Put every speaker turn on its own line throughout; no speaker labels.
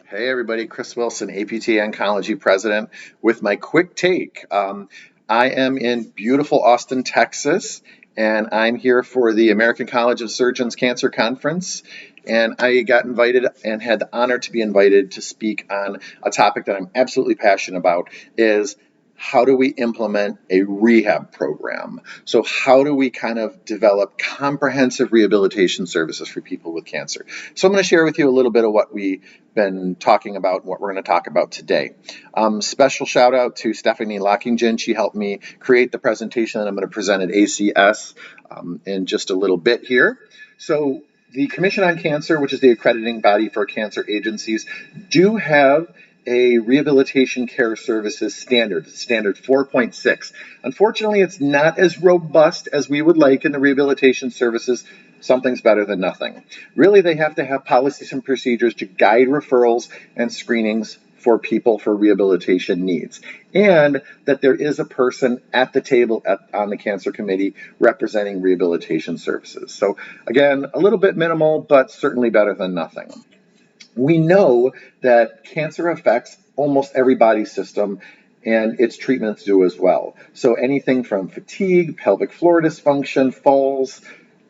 Hey everybody, Chris Wilson, APTA Oncology President, with my quick take. I am in beautiful Austin, Texas, and I'm here for the American College of Surgeons Cancer Conference. And I got invited and had the honor to be invited to speak on a topic that I'm absolutely passionate about, is how do we implement a rehab program? So how do we kind of develop comprehensive rehabilitation services for people with cancer? So I'm going to share with you a little bit of what we've been talking about and what we're going to talk about today. Special shout out to Stephanie Lockingen. She helped me create the presentation that I'm going to present at ACS in just a little bit here. So the Commission on Cancer, which is the accrediting body for cancer agencies, do have a rehabilitation care services standard 4.6. Unfortunately, it's not as robust as we would like in the rehabilitation services. Something's better than nothing. Really, they have to have policies and procedures to guide referrals and screenings for people for rehabilitation needs, and that there is a person at the table on the cancer committee representing rehabilitation services. So again, a little bit minimal, but certainly better than nothing. We know that cancer affects almost every body system, and its treatments do as well. So anything from fatigue, pelvic floor dysfunction, falls,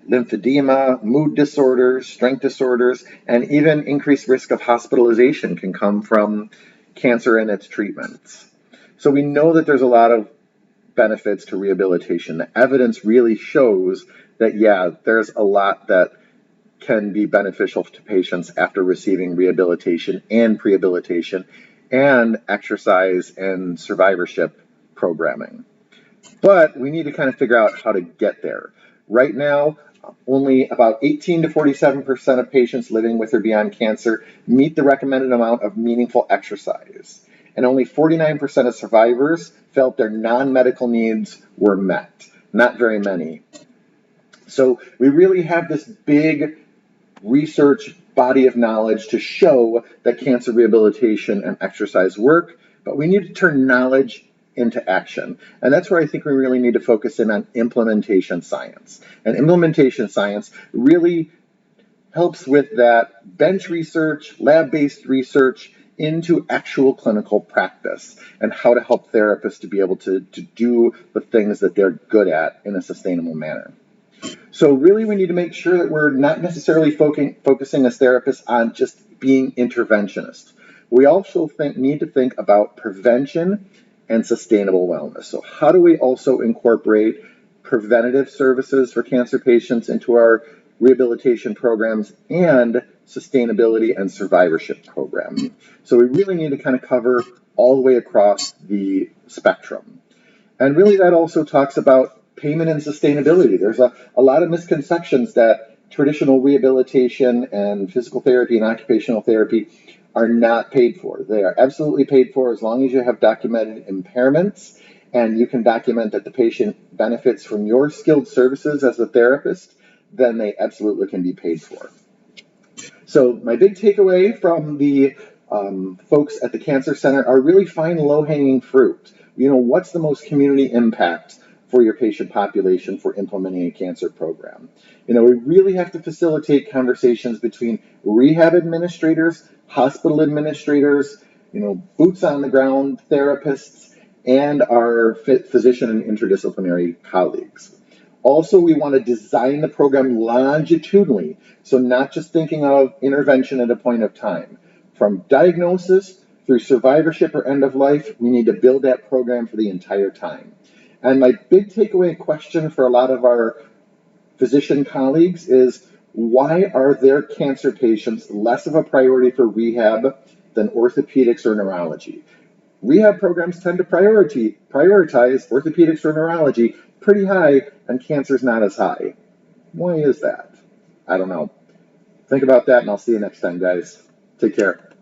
lymphedema, mood disorders, strength disorders, and even increased risk of hospitalization can come from cancer and its treatments. So we know that there's a lot of benefits to rehabilitation. The evidence really shows that, yeah, there's a lot that can be beneficial to patients after receiving rehabilitation and prehabilitation and exercise and survivorship programming. But we need to kind of figure out how to get there. Right now, only about 18 to 47% of patients living with or beyond cancer meet the recommended amount of meaningful exercise. And only 49% of survivors felt their non-medical needs were met. Not very many. So we really have this big research body of knowledge to show that cancer rehabilitation and exercise work, but we need to turn knowledge into action. And that's where I think we really need to focus in on implementation science. And implementation science really helps with that bench research, lab-based research into actual clinical practice and how to help therapists to be able to do the things that they're good at in a sustainable manner. So really we need to make sure that we're not necessarily focusing as therapists on just being interventionists. We also need to think about prevention and sustainable wellness. So how do we also incorporate preventative services for cancer patients into our rehabilitation programs and sustainability and survivorship programs? So we really need to kind of cover all the way across the spectrum. And really that also talks about payment and sustainability. There's a lot of misconceptions that traditional rehabilitation and physical therapy and occupational therapy are not paid for. They are absolutely paid for as long as you have documented impairments and you can document that the patient benefits from your skilled services as a therapist, then they absolutely can be paid for. So my big takeaway from the folks at the Cancer Center are really find low-hanging fruit. You know, what's the most community impact for your patient population for implementing a cancer program? You know, we really have to facilitate conversations between rehab administrators, hospital administrators, you know, boots on the ground therapists, and our physician and interdisciplinary colleagues. Also, we want to design the program longitudinally, so not just thinking of intervention at a point of time. From diagnosis through survivorship or end of life, we need to build that program for the entire time. And my big takeaway question for a lot of our physician colleagues is, why are their cancer patients less of a priority for rehab than orthopedics or neurology? Rehab programs tend to prioritize orthopedics or neurology pretty high, and cancer's not as high. Why is that? I don't know. Think about that, and I'll see you next time, guys. Take care.